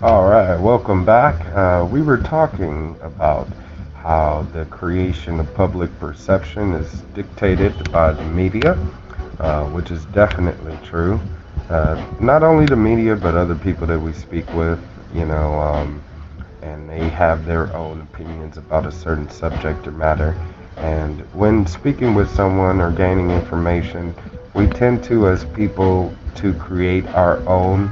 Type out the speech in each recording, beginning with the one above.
All right, welcome back. We were talking about how the creation of public perception is dictated by the media, which is definitely true. Not only the media, but other people that we speak with, you know, and they have their own opinions about a certain subject or matter. And when speaking with someone or gaining information, we tend to, as people, to create our own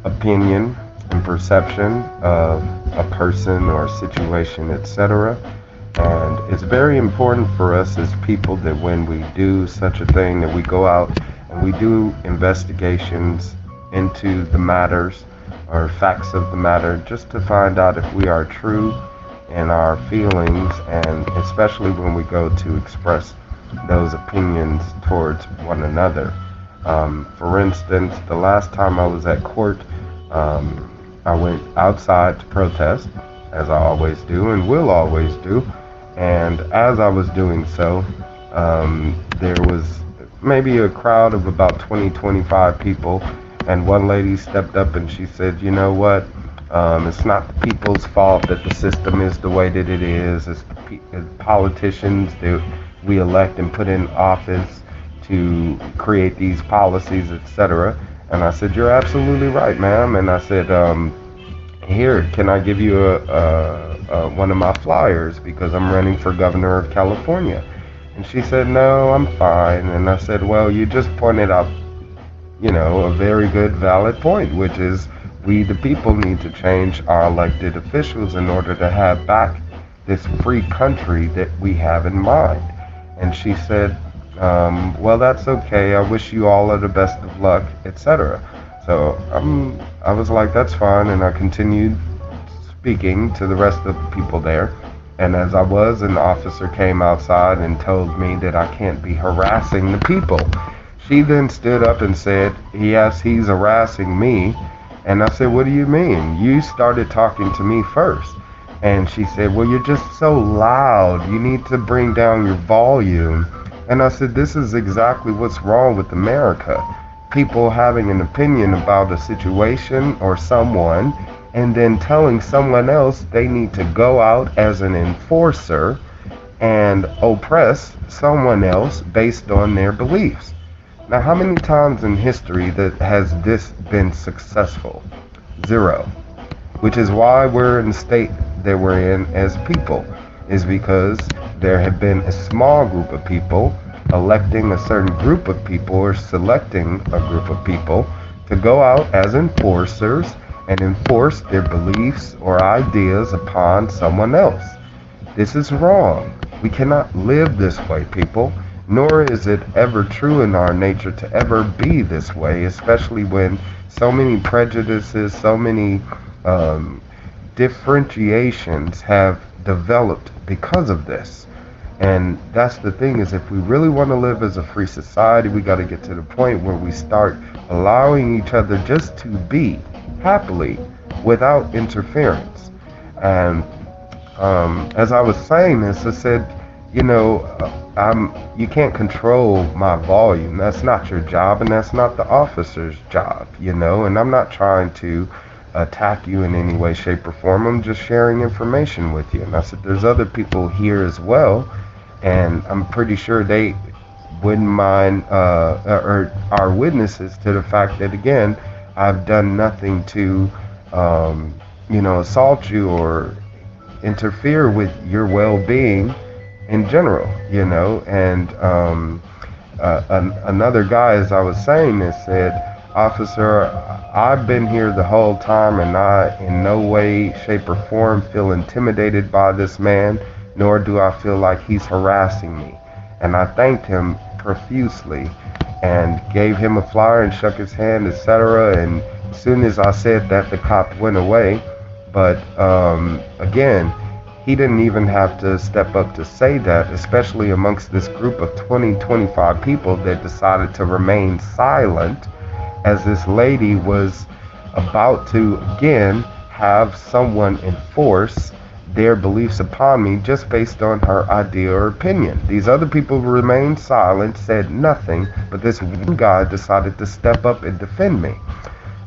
opinion and perception of a person or situation, etc. And it's very important for us as people that when we do such a thing, that we go out and we do investigations into the matters or facts of the matter just to find out if we are true in our feelings, and especially when we go to express those opinions towards one another. For instance, the last time I was at court, I went outside to protest, as I always do and will always do. And as I was doing so, there was maybe a crowd of about 20, 25 people. And one lady stepped up and she said, you know what? It's not the people's fault that the system is the way that it is. It's the politicians that we elect and put in office to create these policies, etc. And I said, you're absolutely right, ma'am. And I said, here, can I give you one of my flyers because I'm running for governor of California? And she said, no, I'm fine. And I said, well, you just pointed out, a very good, valid point, which is we, the people, need to change our elected officials in order to have back this free country that we have in mind. And she said, well, that's okay. I wish you all the best of luck, etc. So I was like, that's fine, and I continued speaking to the rest of the people there. And as I was, an officer came outside and told me that I can't be harassing the people. She then stood up and said, yes, he's harassing me. And I said, what do you mean? You started talking to me first. And she said, well, you're just so loud. You need to bring down your volume. And I said, this is exactly what's wrong with America. People having an opinion about a situation or someone and then telling someone else they need to go out as an enforcer and oppress someone else based on their beliefs. Now, how many times in history that has this been successful? Zero. Which is why we're in the state that we're in as people, is because there have been a small group of people electing a certain group of people or selecting a group of people to go out as enforcers and enforce their beliefs or ideas upon someone else. This is wrong. We cannot live this way, people, nor is it ever true in our nature to ever be this way, especially when so many prejudices, so many differentiations have developed because of this. And that's the thing, is if we really want to live as a free society, we got to get to the point where we start allowing each other just to be happily without interference. And as I was saying this, I said, you can't control my volume. That's not your job, and that's not the officer's job, and I'm not trying to attack you in any way, shape, or form. I'm just sharing information with you. And I said, there's other people here as well, and I'm pretty sure they wouldn't mind, or are witnesses to the fact that, again, I've done nothing to, assault you or interfere with your well-being in general, and another guy, as I was saying this, said, officer, I've been here the whole time and I in no way, shape, or form feel intimidated by this man, nor do I feel like he's harassing me. And I thanked him profusely and gave him a flyer and shook his hand, etc. And as soon as I said that, the cop went away. But again, he didn't even have to step up to say that, especially amongst this group of 20, 25 people that decided to remain silent as this lady was about to, again, have someone enforce their beliefs upon me just based on her idea or opinion. These other people remained silent, said nothing, but this one guy decided to step up and defend me.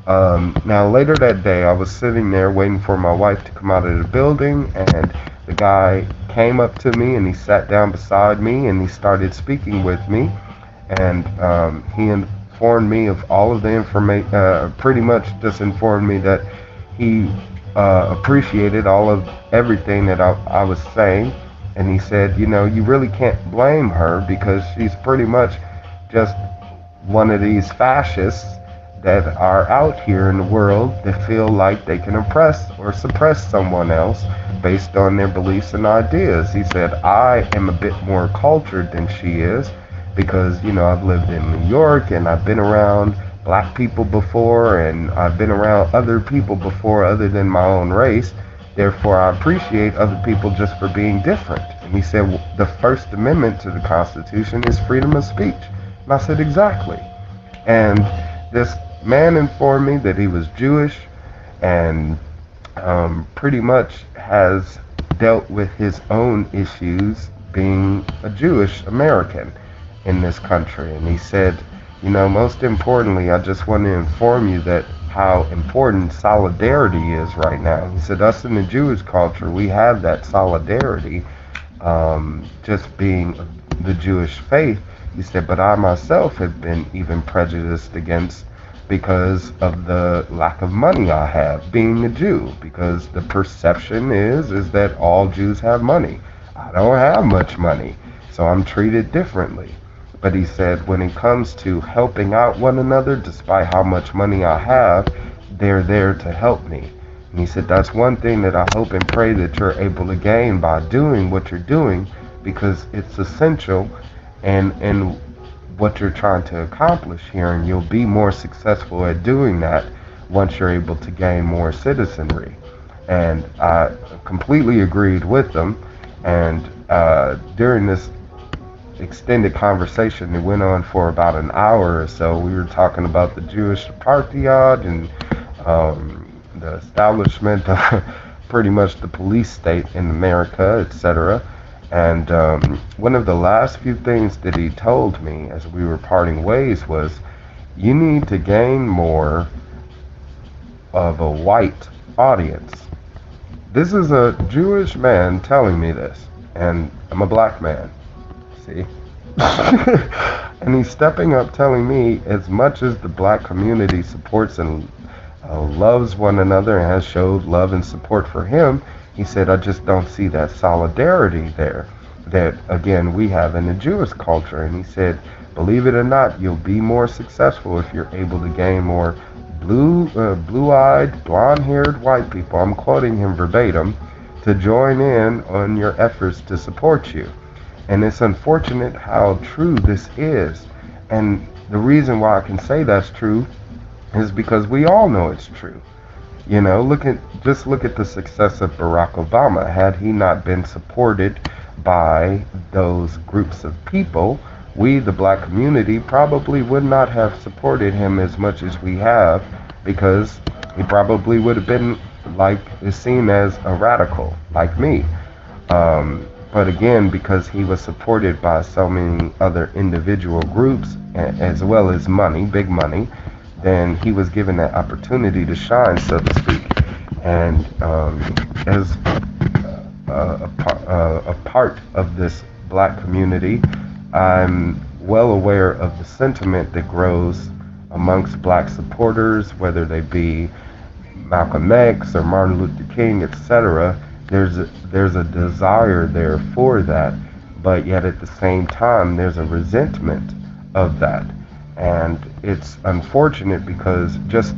Now, later that day, I was sitting there waiting for my wife to come out of the building, and the guy came up to me and he sat down beside me and he started speaking with me, and he informed me of all of the information, pretty much just informed me that he appreciated all of everything that I was saying, and he said, you know, you really can't blame her because she's pretty much just one of these fascists that are out here in the world that feel like they can oppress or suppress someone else based on their beliefs and ideas. He said, I am a bit more cultured than she is because, you know, I've lived in New York and I've been around black people before and I've been around other people before other than my own race. Therefore, I appreciate other people just for being different. And he said, well, the First Amendment to the Constitution is freedom of speech. And I said, exactly. And this man informed me that he was Jewish and pretty much has dealt with his own issues being a Jewish American in this country. And he said, you know, most importantly, I just want to inform you that how important solidarity is right now. He said, us in the Jewish culture, we have that solidarity, just being the Jewish faith. He said, but I myself have been even prejudiced against because of the lack of money I have being a Jew, because the perception is that all Jews have money. I don't have much money, so I'm treated differently. But he said, when it comes to helping out one another, despite how much money I have, they're there to help me. And he said, that's one thing that I hope and pray that you're able to gain by doing what you're doing, because it's essential and what you're trying to accomplish here, and you'll be more successful at doing that once you're able to gain more citizenry. And I completely agreed with them. And during this extended conversation that went on for about an hour or so, we were talking about the Jewish apartheid and the establishment of pretty much the police state in America, etc. And one of the last few things that he told me as we were parting ways was, you need to gain more of a white audience. This is a Jewish man telling me this, and I'm a black man. See? And he's stepping up telling me, as much as the black community supports and loves one another and has showed love and support for him, he said, I just don't see that solidarity there that, again, we have in the Jewish culture. And he said, believe it or not, you'll be more successful if you're able to gain more blue-eyed, blonde-haired white people, I'm quoting him verbatim, to join in on your efforts to support you. And it's unfortunate how true this is. And the reason why I can say that's true is because we all know it's true. You know, just look at the success of Barack Obama. Had he not been supported by those groups of people, we, the black community, probably would not have supported him as much as we have, because he probably would have been is seen as a radical, like me. But again, because he was supported by so many other individual groups, as well as money, big money, then he was given that opportunity to shine, so to speak. And as a part of this black community, I'm well aware of the sentiment that grows amongst black supporters, whether they be Malcolm X or Martin Luther King, etc. There's a desire there for that, but yet at the same time there's a resentment of that. And it's unfortunate because just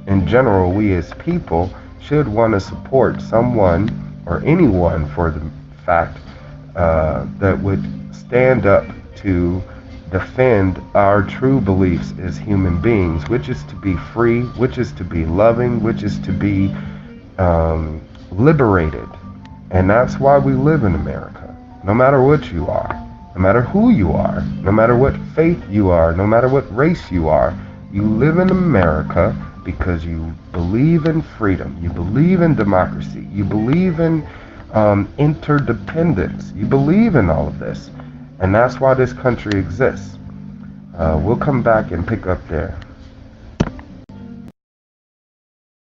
in general, we as people should want to support someone or anyone, for the fact that would stand up to defend our true beliefs as human beings, which is to be free, which is to be loving, which is to be liberated. And that's why we live in America. No matter what you are, no matter who you are, no matter what faith you are, no matter what race you are, you live in America because you believe in freedom, you believe in democracy, you believe in interdependence, you believe in all of this. And that's why this country exists. We'll come back and pick up there.